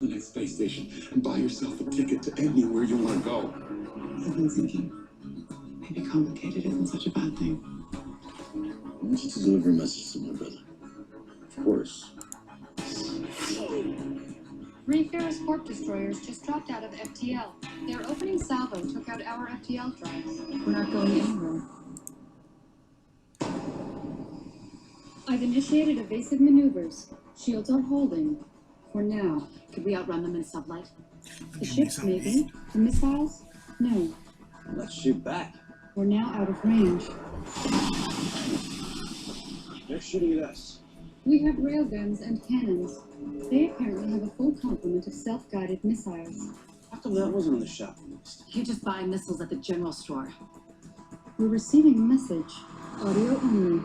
the next space station and buy yourself a ticket to anywhere you want to go. I've been thinking, maybe complicated isn't such a bad thing. I want you to deliver a message to my brother. Of course. 3 Ferris Corp destroyers just dropped out of FTL. Their opening salvo took out our FTL drives. We're not going anywhere. I've initiated evasive maneuvers. Shields are holding. For now. Could we outrun them in sublight? The ships, maybe. The missiles? No. Let's shoot back. We're now out of range. They're shooting at us. We have railguns and cannons. They apparently have a full complement of self-guided missiles. How come that wasn't on the shopping list? You just buy missiles at the general store. We're receiving a message. Audio only.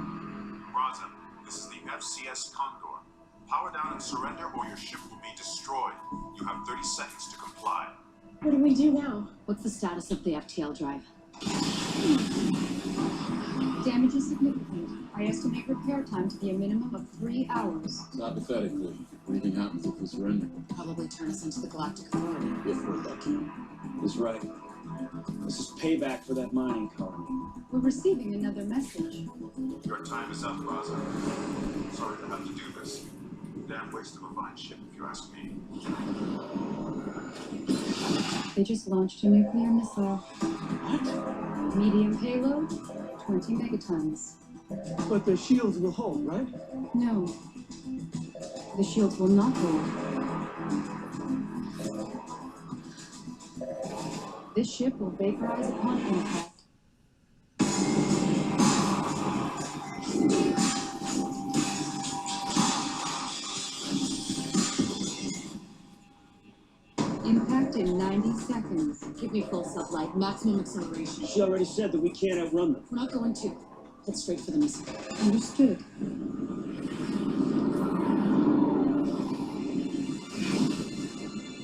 Raza, this is the FCS Condor. Power down and surrender or your ship will be destroyed. You have 30 seconds to comply. What do we do now? What's the status of the FTL drive? Damage is significant. I estimate repair time to be a minimum of 3 hours. Hypothetically, anything happens if we surrender? Probably turn us into the Galactic Authority. If we're lucky. He's right. This is payback for that mining colony. We're receiving another message. Your time is up, Raza. Sorry to have to do this. Damn waste of a fine ship, if you ask me. They just launched a nuclear missile. What? Medium payload, 20 megatons. But the shields will hold, right? No. The shields will not hold. This ship will vaporize upon impact. Impact in 90 seconds. Give me full sublight, maximum acceleration. She already said that we can't outrun them. We're not going to. Head straight for the missile. Understood.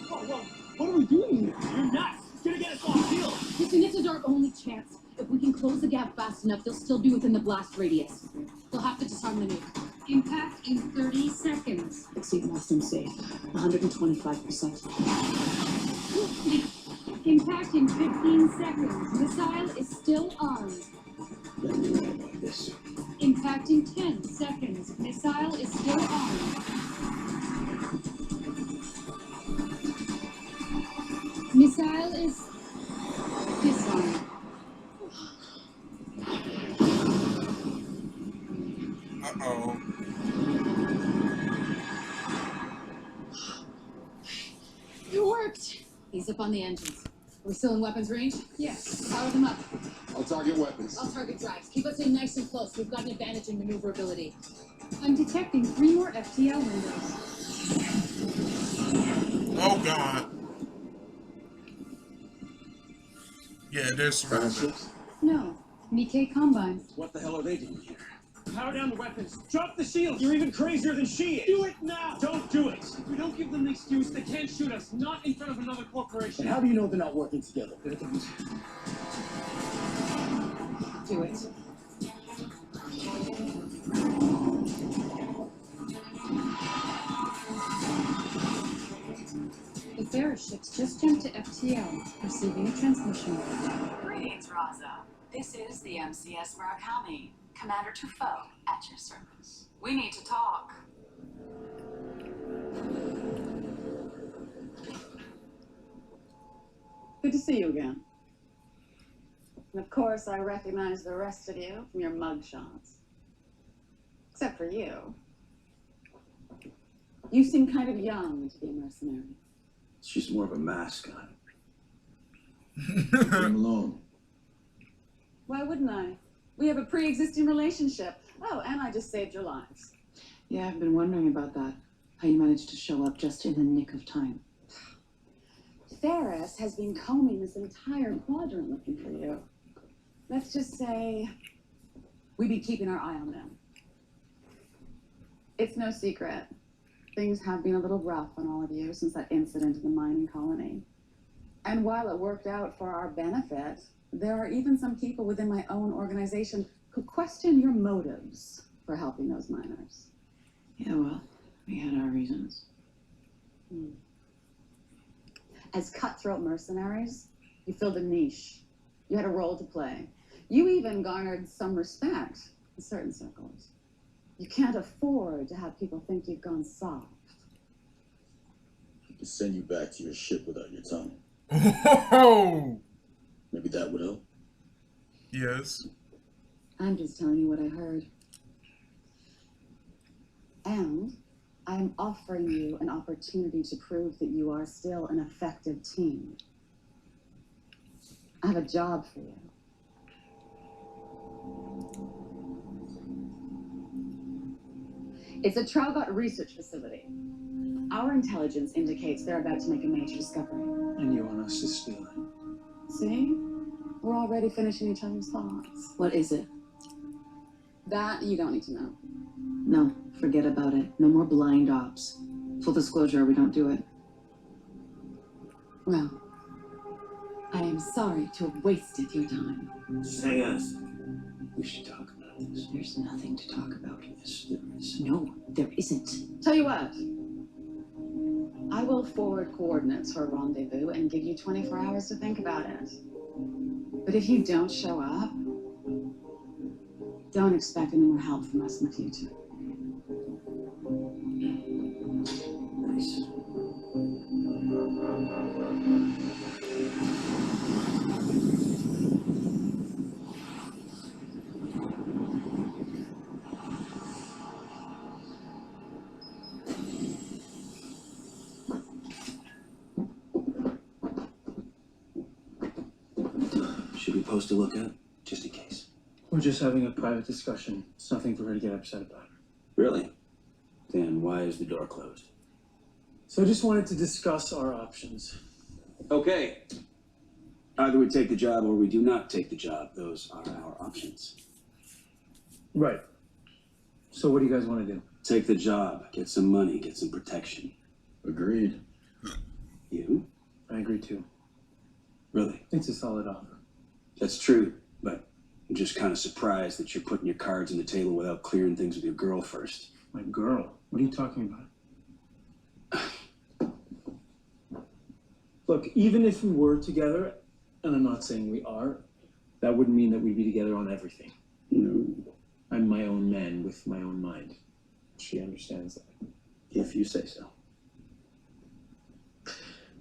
Whoa, what are we doing here? You're nuts! It's gonna get us off field! Listen, this is our only chance. If we can close the gap fast enough, they'll still be within the blast radius. They'll have to disarm the nuke. Impact in 30 seconds. Exceed maximum safe. 125%. Impact in 15 seconds. Missile is still armed. Let me know about this. Impact in 10 seconds. Missile is still armed. Missile is disarmed. Uh-oh. It worked! Ease up on the engines. We're still in weapons range? Yes. Power them up. I'll target weapons. I'll target drives. Keep us in nice and close. We've got an advantage in maneuverability. I'm detecting 3 more FTL windows. Oh, God. Yeah, there's surrounded. No. Nikkei Combines. What the hell are they doing here? Power down the weapons. Drop the shields. You're even crazier than she is. Do it now. Don't do it. If we don't give them the excuse, they can't shoot us. Not in front of another corporation. And how do you know they're not working together? Do it. The Ferris ships just jumped to FTL, receiving a transmission. Greetings, Raza. This is the MCS Murakami. Commander Tufo, at your service. We need to talk. Good to see you again. And of course, I recognize the rest of you from your mugshots. Except for you. You seem kind of young to be a mercenary. She's more of a mascot. Leave him alone. Why wouldn't I? We have a pre-existing relationship. Oh, and I just saved your lives. Yeah, I've been wondering about that. How you managed to show up just in the nick of time. Ferris has been combing this entire quadrant looking for you. Let's just say we've been keeping our eye on them. It's no secret. Things have been a little rough on all of you since that incident in the mining colony. And while it worked out for our benefit, there are even some people within my own organization who question your motives for helping those miners. Yeah, well, we had our reasons. As cutthroat mercenaries, you filled a niche. You had a role to play. You even garnered some respect in certain circles. You can't afford to have people think you've gone soft. I can send you back to your ship without your tongue. Oh, Maybe that would help. yes. I'm just telling you what I heard. And I'm offering you an opportunity to prove that you are still an effective team. I have a job for you. It's a Traugot research facility. Our intelligence indicates they're about to make a major discovery. And you want us to steal it? See? We're already finishing each other's thoughts. What is it? That you don't need to know. No, forget about it. No more blind ops. Full disclosure, we don't do it. Well, I am sorry to have wasted your time. Say us. We should talk about this. There's nothing to talk about. Yes, there is. No, there isn't. Tell you what. I will forward coordinates for a rendezvous and give you 24 hours to think about it. But if you don't show up, don't expect any more help from us in the future. Nice. Should we post a lookout? Just in case. We're just having a private discussion. It's nothing for her to get upset about. Really? Then why is the door closed? So I just wanted to discuss our options. Okay. Either we take the job or we do not take the job. Those are our options. Right. So what do you guys want to do? Take the job, get some money, get some protection. Agreed. You? I agree too. Really? It's a solid offer. That's true, but I'm just kind of surprised that you're putting your cards on the table without clearing things with your girl first. My girl? What are you talking about? Look, even if we were together, and I'm not saying we are, that wouldn't mean that we'd be together on everything. No. I'm my own man with my own mind. She understands that. If you say so.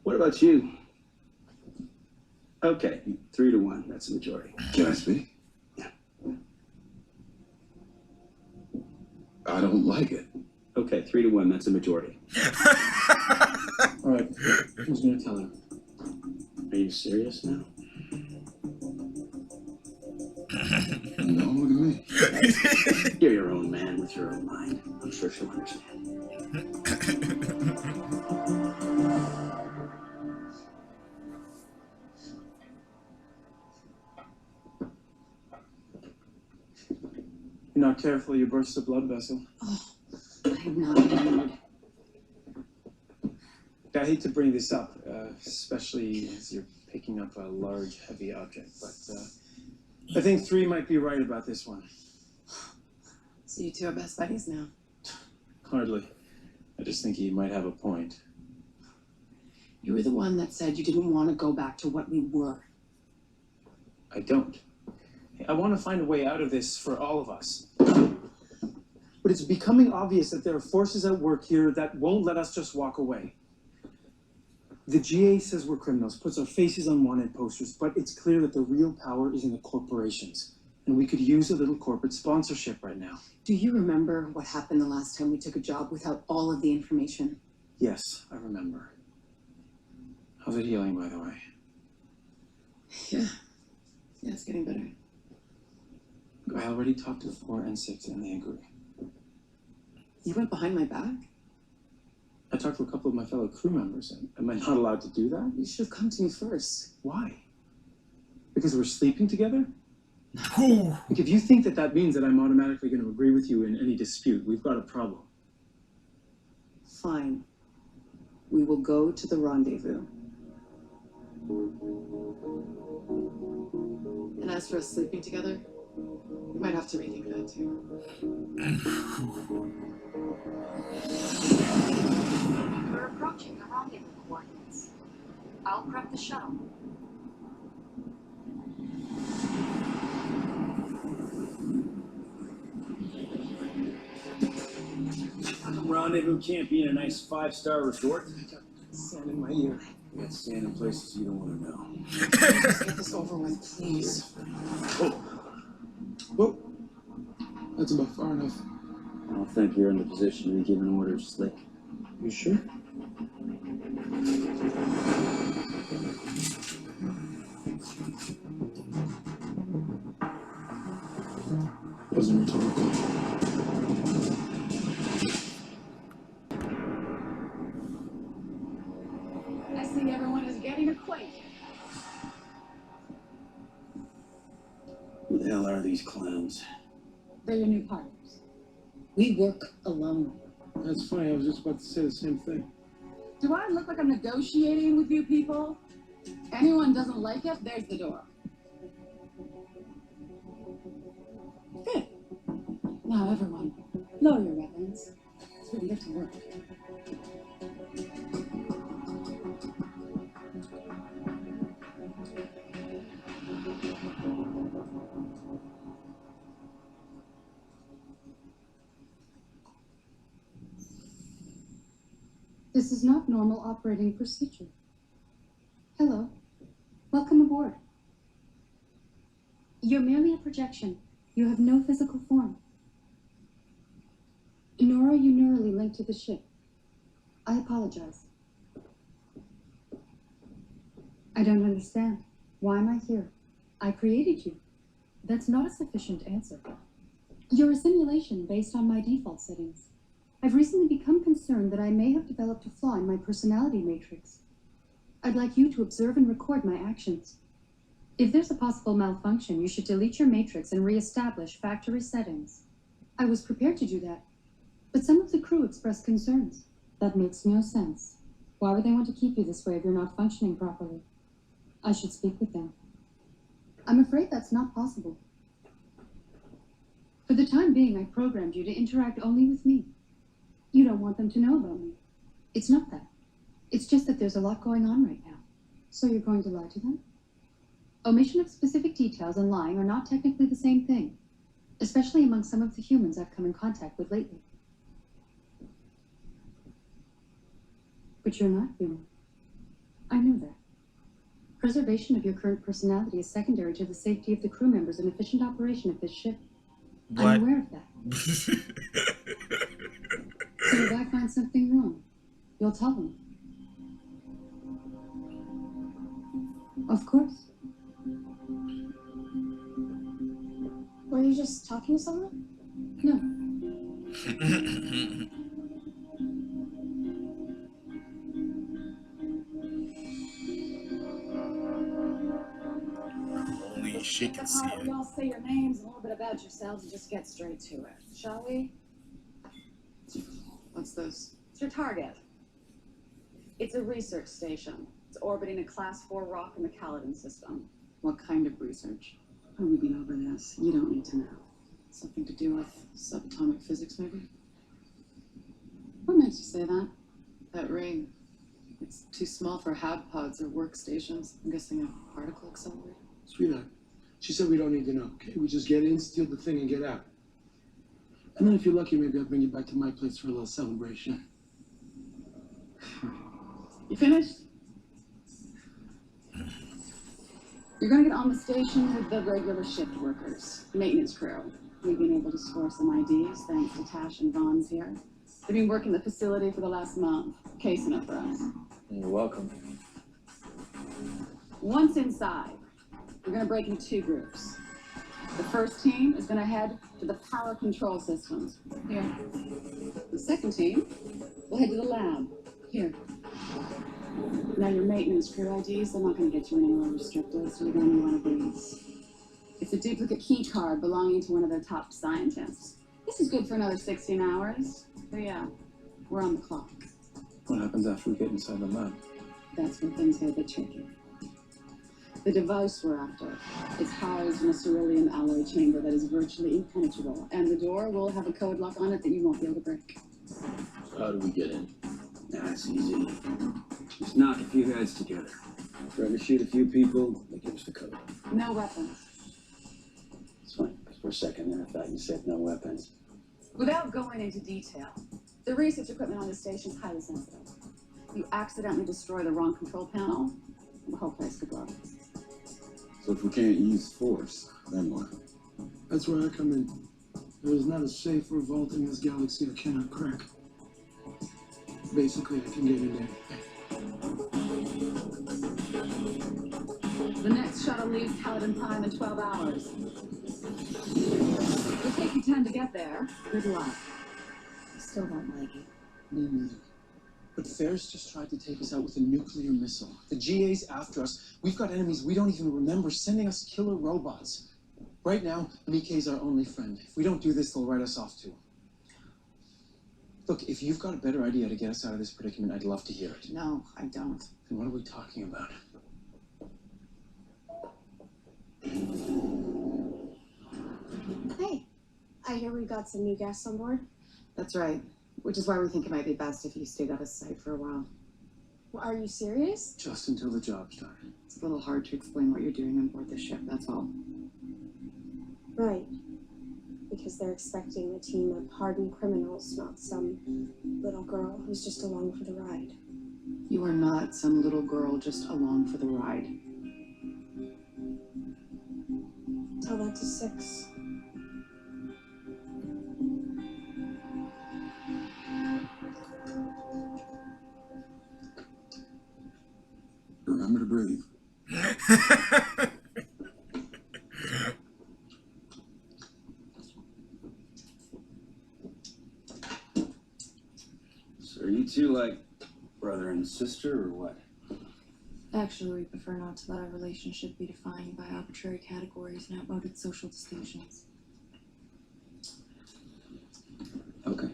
What about you? Okay, 3-1, that's the majority. Can I speak? Yeah. I don't like it. Okay, 3-1, that's a majority. All right, who's gonna tell her? Are you serious now? No, look at me. You're your own man with your own mind. I'm sure she'll understand. You're not careful, you burst a blood vessel. Oh, I am not in the mood. I hate to bring this up, especially as you're picking up a large, heavy object, but I think 3 might be right about this one. So you two are best buddies now. Hardly. I just think he might have a point. You were the one that said you didn't want to go back to what we were. I don't. I want to find a way out of this for all of us. But it's becoming obvious that there are forces at work here that won't let us just walk away. The GA says we're criminals, puts our faces on wanted posters, but it's clear that the real power is in the corporations. And we could use a little corporate sponsorship right now. Do you remember what happened the last time we took a job without all of the information? Yes, I remember. How's it healing, by the way? Yeah. Yeah, it's getting better. I already talked to 4 and 6 and they agree. You went behind my back? I talked to a couple of my fellow crew members. Am I not allowed to do that? You should have come to me first. Why? Because we're sleeping together? Ooh. Like, if you think that that means that I'm automatically going to agree with you in any dispute, we've got a problem. Fine. We will go to the rendezvous. And as for us sleeping together, we might have to rethink that too. We're approaching the rendezvous coordinates. I'll prep the shuttle. Rendezvous can't be in a nice 5-star resort. Sand in my ear. You got sand in places you don't want to know. Just get this over with, please. Oh. Whoa. That's about far enough. I don't think you're in the position to be giving orders, Slick. You sure? Wasn't rhetorical. I see everyone is getting acquainted. Who the hell are these clowns? They're your new partners. We work alone. That's funny, I was just about to say the same thing. Do I look like I'm negotiating with you people? Anyone doesn't like it, there's the door. Good. Now everyone, lower your weapons so we can get to work. This is not normal operating procedure. Hello. Welcome aboard. You're merely a projection. You have no physical form. Nor are you neurally linked to the ship. I apologize. I don't understand. Why am I here? I created you. That's not a sufficient answer. You're a simulation based on my default settings. I've recently become concerned that I may have developed a flaw in my personality matrix. I'd like you to observe and record my actions. If there's a possible malfunction, you should delete your matrix and re-establish factory settings. I was prepared to do that, but some of the crew expressed concerns. That makes no sense. Why would they want to keep you this way if you're not functioning properly? I should speak with them. I'm afraid that's not possible. For the time being, I programmed you to interact only with me. You don't want them to know about me. It's not that. It's just that there's a lot going on right now. So you're going to lie to them? Omission of specific details and lying are not technically the same thing, especially among some of the humans I've come in contact with lately. But you're not human. I know that. Preservation of your current personality is secondary to the safety of the crew members and efficient operation of this ship. What? I'm aware of that. So if I find something wrong, you'll tell them. Of course. Were you just talking to someone? No. Only she can see How it. y'all say your names, a little bit about yourselves, and just get straight to it, shall we? What's this? It's your target. It's a research station. It's orbiting a Class 4 rock in the Caledon system. What kind of research? Oh, we've been over this. You don't need to know. Something to do with subatomic physics, maybe? What makes you say that? That ring. It's too small for hab pods or workstations. I'm guessing a particle accelerator. Sweetheart, she said we don't need to know, okay? We just get in, steal the thing, and get out. And then if you're lucky, maybe I'll bring you back to my place for a little celebration. You finished? You're gonna get on the station with the regular shift workers, maintenance crew. We've been able to score some IDs thanks to Tash and Vaughn's here. They've been working the facility for the last month, casing it for us. You're welcome. Once inside, we're gonna break into 2 groups. The first team is gonna head to the power control systems, here. The second team will head to the lab, here. Now your maintenance crew IDs, they're not gonna get you anywhere restricted, so you're gonna need one of these. It's a duplicate key card belonging to one of their top scientists. This is good for another 16 hours. But yeah, we're on the clock. What happens after we get inside the lab? That's when things get a bit tricky. The device we're after is housed in a cerulean alloy chamber that is virtually impenetrable, and the door will have a code lock on it that you won't be able to break. How do we get in? That's easy. Just knock a few heads together. Try to shoot a few people, they give us the code. No weapons. It's funny, because for a second there I thought you said no weapons. Without going into detail, the research equipment on the station is highly sensitive. You accidentally destroy the wrong control panel, the whole place could blow. So if we can't use force, then what? That's where I come in. There is not a safe or vault in this galaxy I cannot crack. Basically, I can get in there. The next shuttle leaves Paladin Prime in 12 hours. It'll take you 10 to get there. Good luck. I still don't like it. Me neither. But Fair's just tried to take us out with a nuclear missile. The GA's after us. We've got enemies we don't even remember sending us killer robots. Right now, Nikkei's our only friend. If we don't do this, they'll write us off too. Look, if you've got a better idea to get us out of this predicament, I'd love to hear it. No, I don't. Then what are we talking about? Hey, I hear we got some new guests on board. That's right. Which is why we think it might be best if you stayed out of sight for a while. Well, are you serious? Just until the job's done. It's a little hard to explain what you're doing on board the ship, that's all. Right. Because they're expecting a team of hardened criminals, not some little girl who's just along for the ride. You are not some little girl just along for the ride. Tell that to 6. Remember to breathe. So are you two like brother and sister or what? Actually, we prefer not to let our relationship be defined by arbitrary categories and outmoded social distinctions. Okay.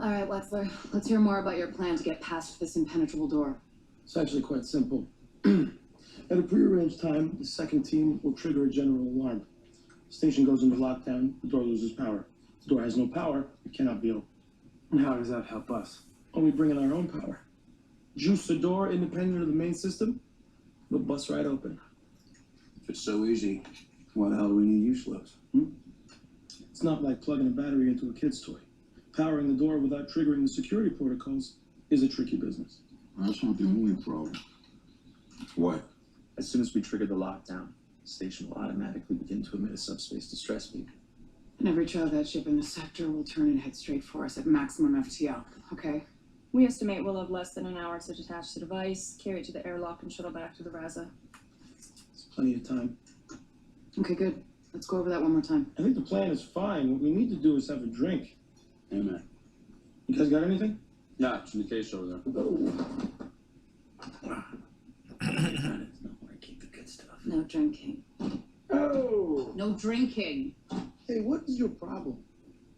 All right, Wexler, let's hear more about your plan to get past this impenetrable door. It's actually quite simple. At a prearranged time, the second team will trigger a general alarm. The station goes into lockdown, the door loses power. If the door has no power, it cannot be opened. And how does that help us? Well, we bring in our own power. Juice the door independent of the main system, it'll bust right open. If it's so easy, why the hell do we need use flows? It's not like plugging a battery into a kid's toy. Powering the door without triggering the security protocols is a tricky business. That's not the only problem. What? As soon as we trigger the lockdown, the station will automatically begin to emit a subspace distress beep. And every child that ship in the sector will turn and head straight for us at maximum FTL, okay? We estimate we'll have less than an hour to detach the device, carry it to the airlock, and shuttle back to the Raza. It's plenty of time. Okay, good. Let's go over that one more time. I think the plan is fine. What we need to do is have a drink. Amen. You guys got anything? Yeah, it's in the case over there. Keep the good stuff. No drinking. Oh! No drinking. Hey, what is your problem?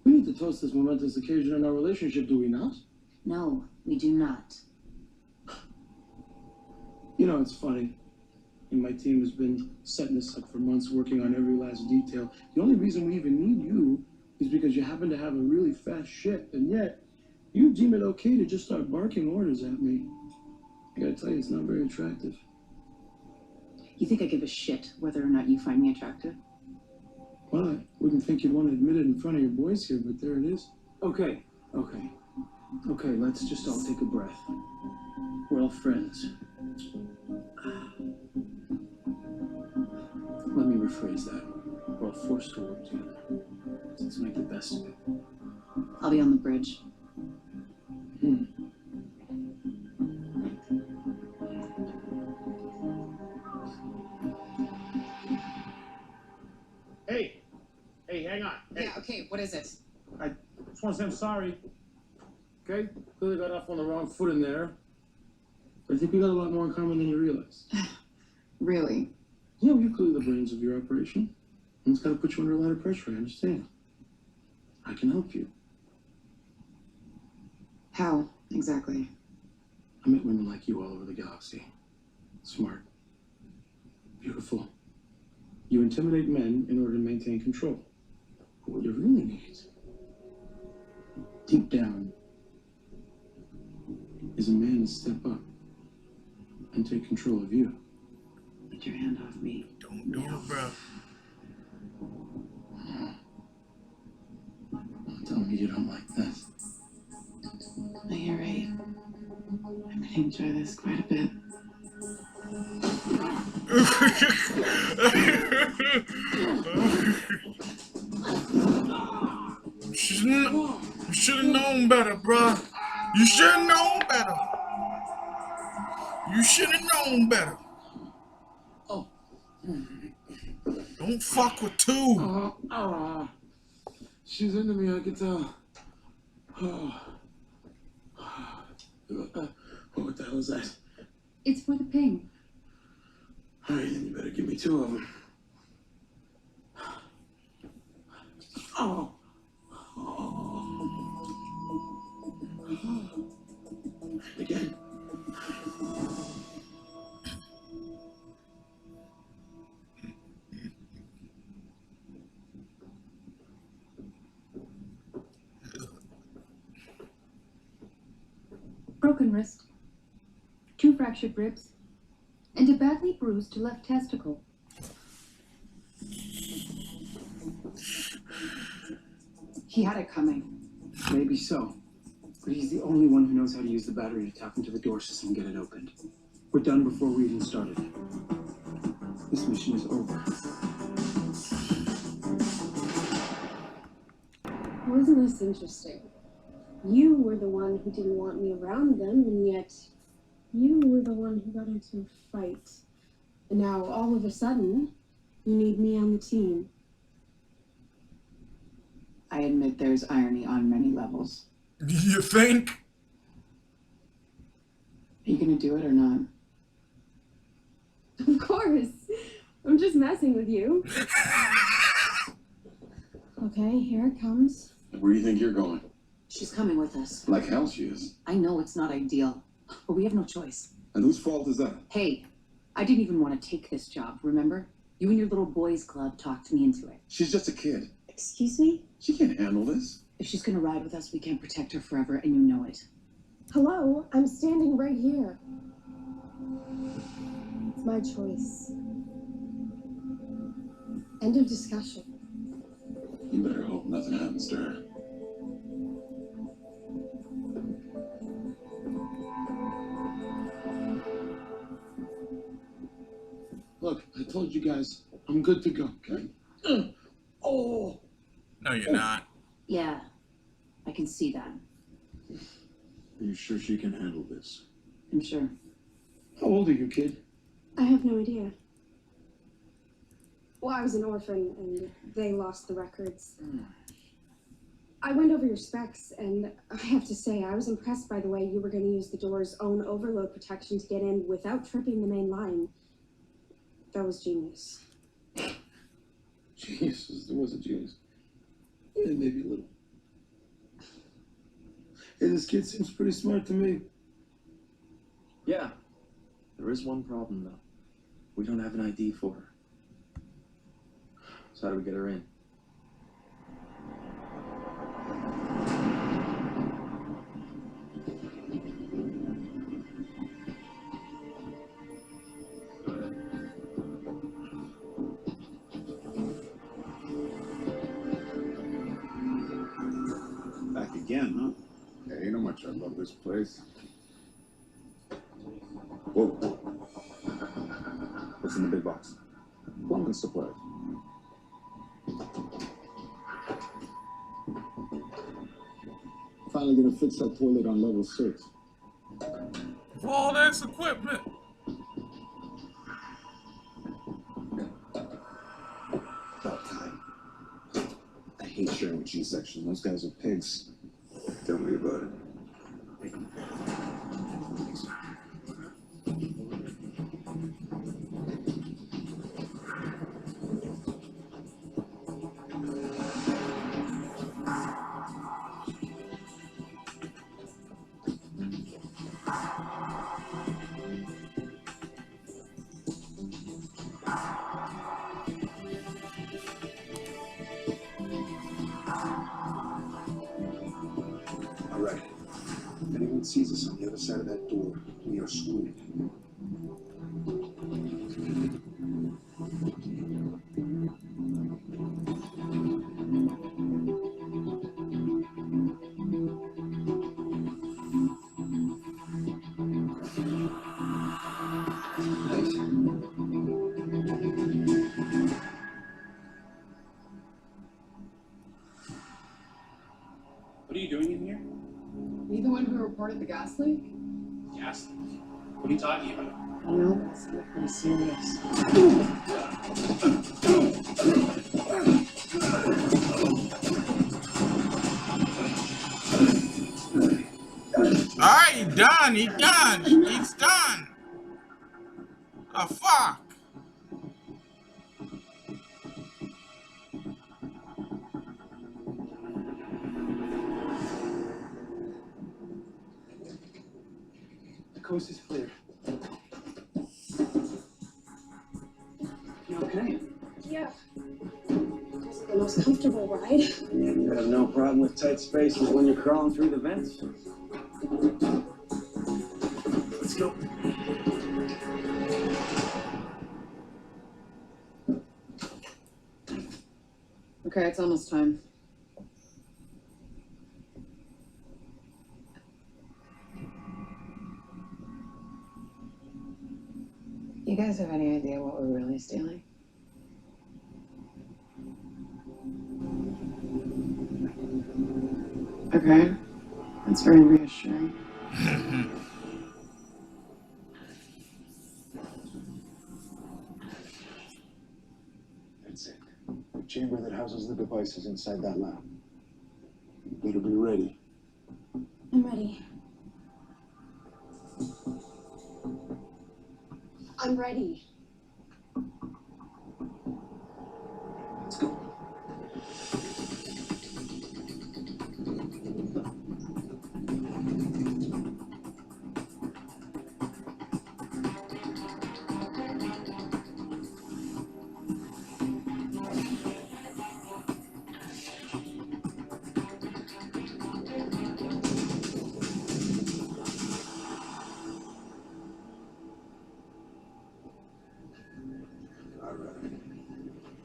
We need to toast this momentous occasion in our relationship, do we not? No, we do not. You know, it's funny. And my team has been setting this up for months, working on every last detail. The only reason we even need you is because you happen to have a really fast ship, and yet you deem it okay to just start barking orders at me. I gotta tell you, it's not very attractive. You think I give a shit whether or not you find me attractive? Well, I wouldn't think you'd want to admit it in front of your boys here, but there it is. Okay, let's just all take a breath. We're all friends. Let me rephrase that. We're all forced to work together. Let's make the best of it. I'll be on the bridge. Hey, hang on. Hey. Yeah, okay, what is it? I just want to say I'm sorry. Okay? Clearly got off on the wrong foot in there. But I think we got a lot more in common than you realize. Really? You know, you're clearly the brains of your operation. And it's got to put you under a lot of pressure, I understand. I can help you. How, exactly? I met women like you all over the galaxy. Smart. Beautiful. You intimidate men in order to maintain control. But what you really need, deep down, is a man to step up and take control of you. Get your hand off me. Don't do it, bro. Tell me you don't like this. No, you're right. I might enjoy this quite a bit. You should have known better, bruh. You should have known better. You should have known better. Oh. Don't fuck with two. She's into me, I can tell. What the hell is that? It's for the ping. All right, then you better give me 2 of them. Oh. Again. Broken wrist, 2 fractured ribs, and a badly bruised left testicle. He had it coming. Maybe so. But he's the only one who knows how to use the battery to tap into the door system and get it opened. We're done before we even started. This mission is over. Wasn't this interesting? You were the one who didn't want me around them, and yet you were the one who got into a fight. And now, all of a sudden, you need me on the team. I admit there's irony on many levels. You think? Are you gonna do it or not? Of course. I'm just messing with you. Okay, here it comes. Where do you think you're going? She's coming with us. Like hell she is. I know it's not ideal, but we have no choice. And whose fault is that? Hey, I didn't even want to take this job, remember? You and your little boys club talked me into it. She's just a kid. Excuse me? She can't handle this. If she's gonna ride with us, we can't protect her forever, and you know it. Hello, I'm standing right here. It's my choice. End of discussion. You better hope nothing happens to her. Look, I told you guys, I'm good to go, okay? Oh! No, you're not. Yeah, I can see that. Are you sure she can handle this? I'm sure. How old are you, kid? I have no idea. Well, I was an orphan, and they lost the records. I went over your specs, and I have to say, I was impressed by the way you were going to use the door's own overload protection to get in without tripping the main line. That was genius. Jesus, there was a genius. Yeah, maybe a little. Hey, this kid seems pretty smart to me. Yeah. There is one problem, though. We don't have an ID for her. So how do we get her in? Back again, huh? Yeah, you know how much I love this place. Whoa. What's in the big box? Plumbing supplies. Finally gonna fix that toilet on level 6. All that's equipment. About time. I hate sharing with G-section. Those guys are pigs. Tell me about it. All right. If anyone sees us on the other side of that door, we are screwed. What are you doing in here? You the one who reported the gas leak? Gas leak. What are you talking about? I don't know, it's pretty serious. Alright, he done. He done. He's done. Oh, fuck. The coast is clear. You okay? Yeah. Wasn't the most comfortable ride. Yeah, you have no problem with tight spaces when you're crawling through the vents. Let's go. Okay, it's almost time. You guys have any idea what we're really stealing? Okay, that's very reassuring. That's it. The chamber that houses the devices inside that lab. You better be ready. I'm ready. I'm ready. Let's go.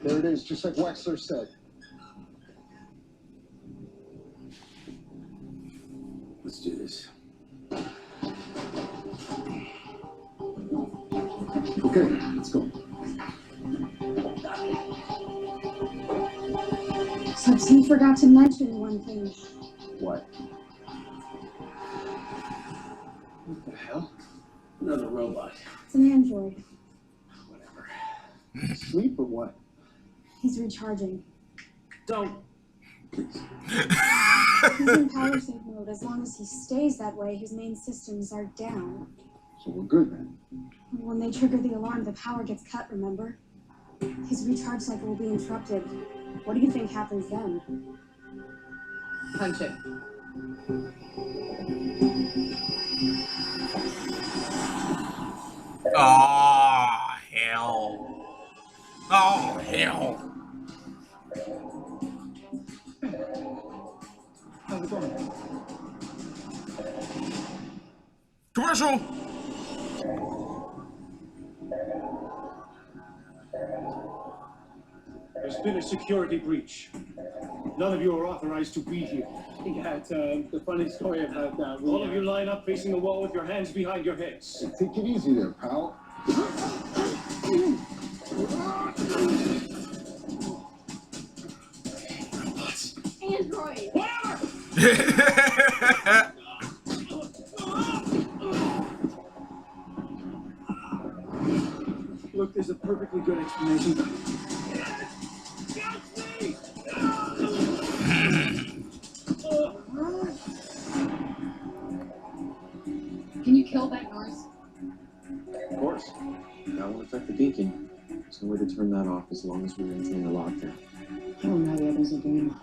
There it is, just like Wexler said. Let's do this. Okay, let's go. Subs, forgot to mention one thing. What? What the hell? Another robot. It's an android. Whatever. Sleep or what? He's recharging. Don't. He's in power save mode. As long as he stays that way, his main systems are down. So we're good then. When they trigger the alarm, the power gets cut, remember? His recharge cycle will be interrupted. What do you think happens then? Punch it. Oh, hell. Oh, hell. How's it going? Commercial. There's been a security breach. None of you are authorized to be here. Yeah, it's the funny story about that. All of you line up facing the wall with your hands behind your heads. Hey, take it easy there, pal. Android! Look, there's a perfectly good explanation. Can you kill that noise? Of course. That won't affect the beacon. There's no way to turn that off as long as we maintain the lockdown. I don't know how the others are doing.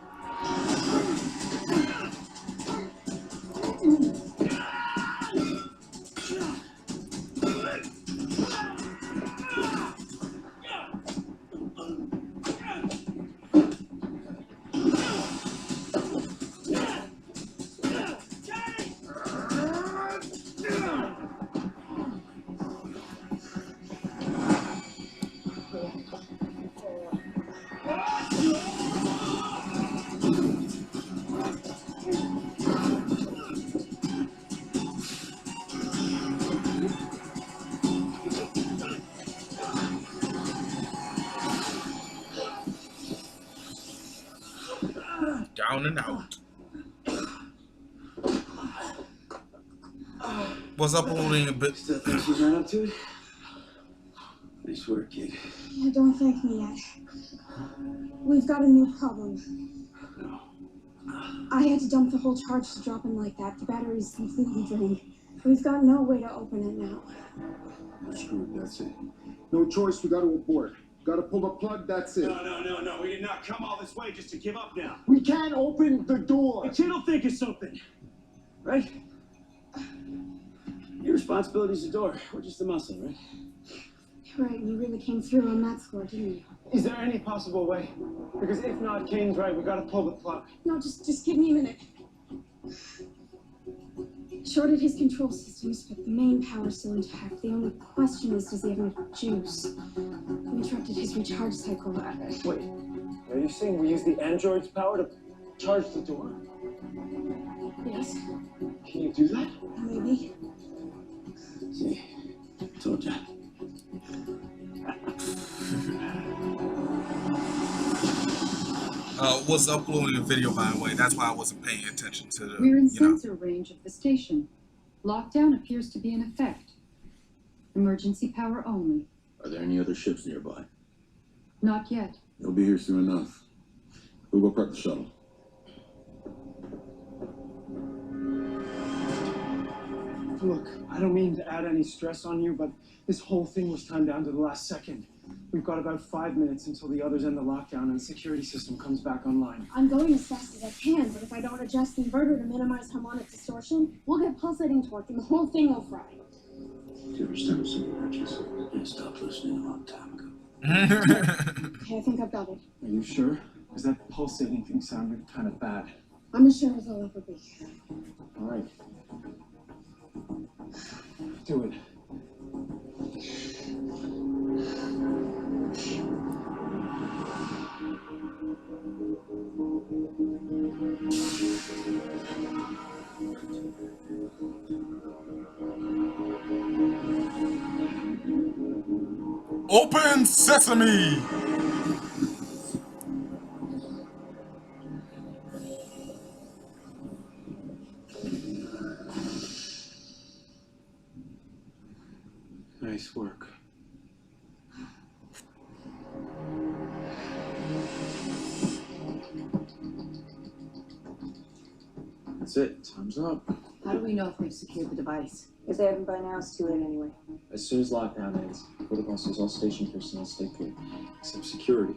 Down and out. What's up, holding a bit? Still think she's right up to it? Nice work, kid. Yeah, don't thank me yet. We've got a new problem. No. I had to dump the whole charge to drop him like that. The battery's completely drained. We've got no way to open it now. We're screwed, that's it. No choice, we gotta abort. Gotta pull the plug, that's it. No. We did not come all this way just to give up now. We can't open the door! The kid will think of something. Right? Your responsibility's the door. We're just the muscle, right? Right, you really came through on that score, didn't you? Is there any possible way? Because if not, Kane's right. We gotta pull the plug. No, just give me a minute. Shorted his control systems, but the main power's still intact. The only question is, does he have enough juice? We interrupted his recharge cycle. Wait, are you saying we use the android's power to charge the door? Yes, Can you do that? maybe. See, told ya. Was uploading a video, by the way. That's why I wasn't paying attention to the. We're in sensor range of the station. Lockdown appears to be in effect. Emergency power only. Are there any other ships nearby? Not yet. They'll be here soon enough. We'll go prep the shuttle. Look, I don't mean to add any stress on you, but this whole thing was timed down to the last second. We've got about 5 minutes until the others end the lockdown and the security system comes back online. I'm going as fast as I can, but if I don't adjust the inverter to minimize harmonic distortion, we'll get pulsating torque and the whole thing will fry. Did you ever start some emergency? I stopped listening a long time ago. Okay, I think I've got it. Are you sure? Because that pulsating thing sounded kind of bad. I'm as sure as I'll ever be. All right. Do it. Open sesame! Nice work. That's it. Time's up. How do we know if we've secured the device? If they haven't by now, it's too late anyway. As soon as lockdown ends, protocol says all station personnel stay put, except security.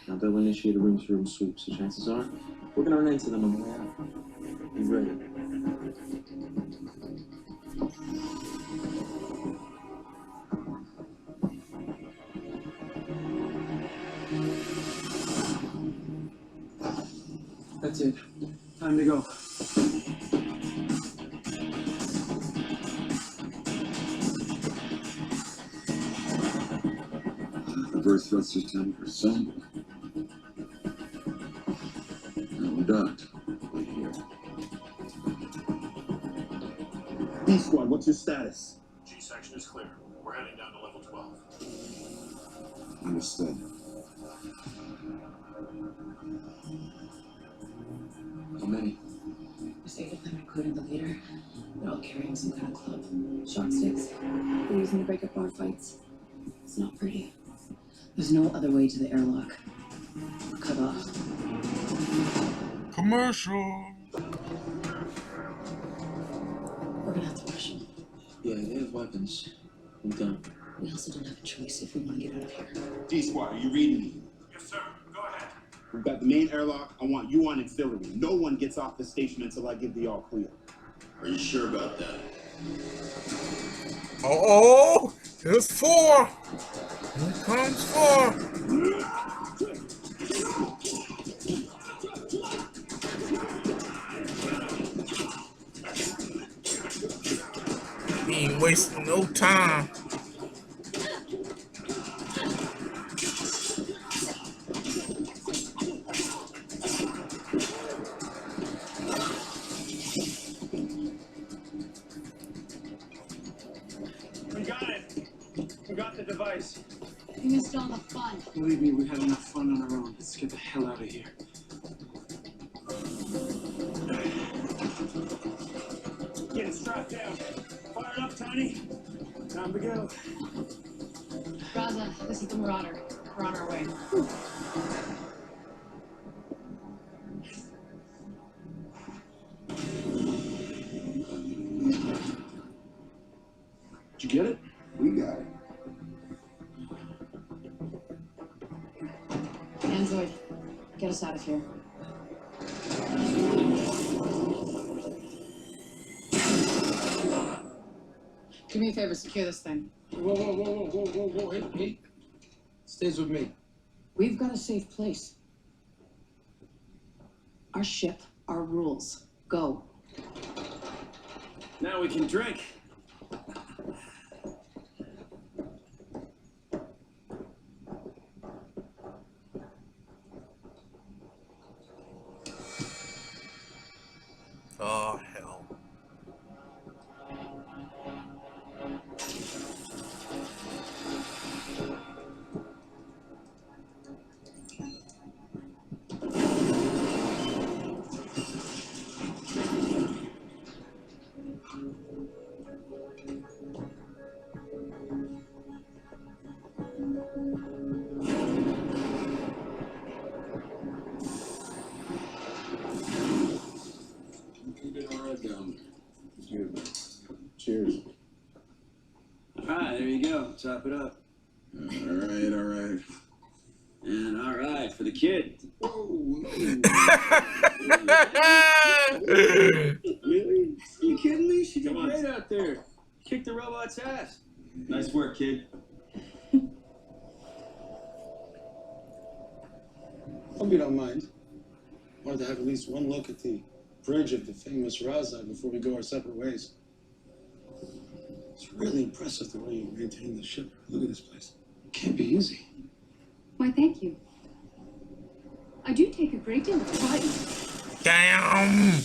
Now they'll initiate a room-to-room sweep, so chances are we're gonna run into them on the way out. Be ready. That's it. Time to go. Reverse thrusters 10%. And we're done. Wait here. B squad, what's your status? G section is clear. We're heading down to level 12. Understood. How many? There's 8 of them, including the leader. They're all carrying some kind of club. Shock sticks. They're using to break up bar fights. It's not pretty. There's no other way to the airlock. We're cut off. Commercial. We're gonna have to rush them. Yeah, they have weapons. I'm done. We also don't have a choice if we want to get out of here. D squad, are you reading me? Yes, sir. Go ahead. We've got the main airlock. I want you on auxiliary. No one gets off the station until I give the all clear. Are you sure about that? Oh, here's 4. Here comes 4. He ain't wasting no time. We got it. We got the device. You missed all the fun. Believe me, we had enough fun on our own. Let's get the hell out of here. Strap down. Fired up, Tiny. Time to go. Raza, this is the Marauder. We're on our way. Did you get it? We got it. Android, get us out of here. Do me a favor, secure this thing. Whoa. Hey. Stays with me. We've got a safe place. Our ship, our rules. Go. Now we can drink. Oh, hell. Cheers. Alright, there you go. Top it up. Alright. And alright, for the kid. Really? Are you kidding me? She did great out there. Kicked the robot's ass. Nice work, kid. Hope you don't mind. Wanted to have at least one look at the bridge of the famous Raza before we go our separate ways. It's really impressive the way you maintain the ship. Look at this place. It can't be easy. Why, thank you. I do take a great deal of pride. Damn!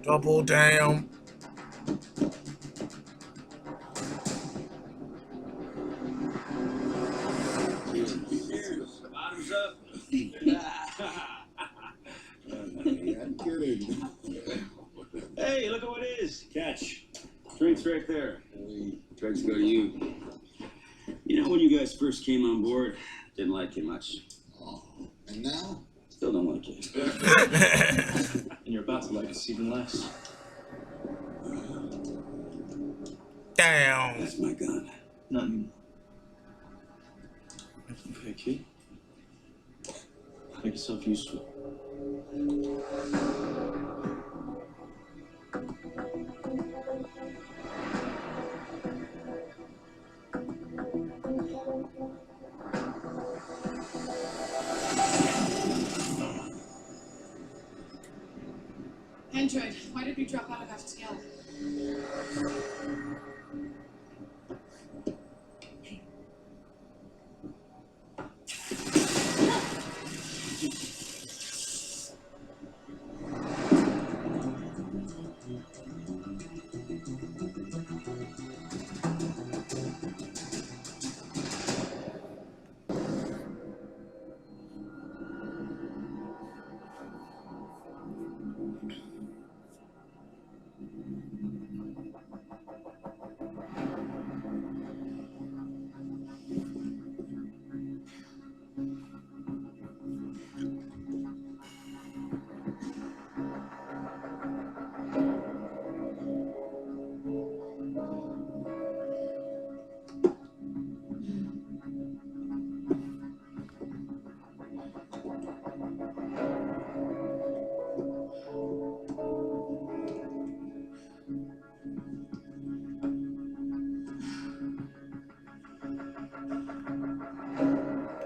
Double damn. Bottoms up. Hey, look at what it is. Catch. Drinks right there. Drugs go to you. You know, when you guys first came on board, didn't like you much. Oh, and now? Still don't like you. And you're about to like us even less. Damn. That's my gun. Not anymore. Okay, kid. Make yourself useful. Android, why did we drop out of FTL?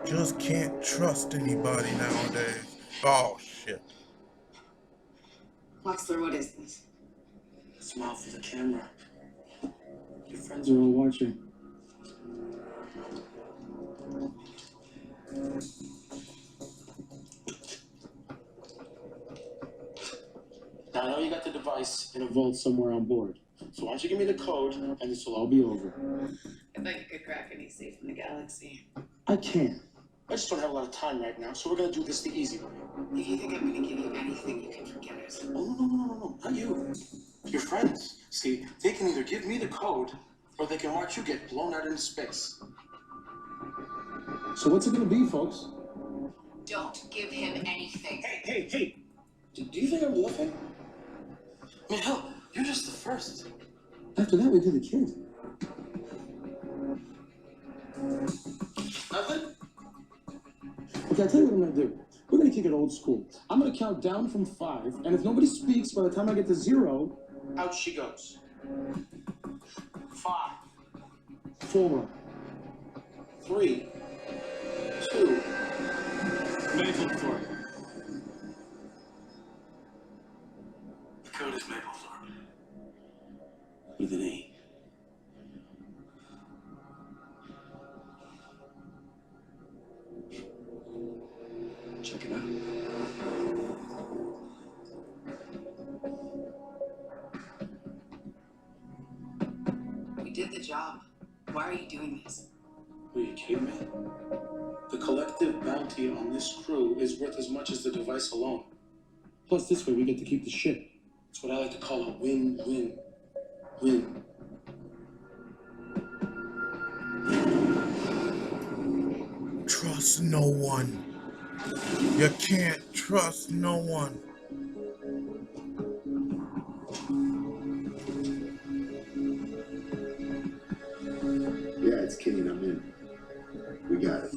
Just can't trust anybody nowadays. Oh, shit. Wexler, what is this? Smile for the camera. Your friends are all watching. Now I know you got the device in a vault somewhere on board. So why don't you give me the code and this will all be over. I bet you could crack any safe in the galaxy. I can. I just don't have a lot of time right now, so we're gonna do this the easy way. If you think I'm gonna give you anything, you can forget it. Oh, no, not you. Your friends. See, they can either give me the code, or they can watch you get blown out into space. So what's it gonna be, folks? Don't give him anything. Hey! Do you think I'm bluffing? I mean, hell, you're just the first. After that, we do the kid. Nothing? Okay, I'll tell you what I'm gonna do. We're gonna kick it old school. I'm gonna count down from 5, and if nobody speaks by the time I get to 0, out she goes. 5, 4, 3, 2. Maplethorpe. The code is Maplethorpe. With an E. Check it out. We did the job. Why are you doing this? Are you kidding me? The collective bounty on this crew is worth as much as the device alone. Plus, this way we get to keep the ship. It's what I like to call a win-win-win. Trust no one. You can't trust no one. Yeah, it's Kenny and I'm in. We got it.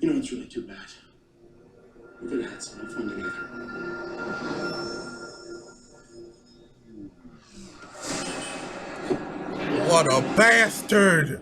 You know, it's really too bad. We could have had some fun together. What a bastard!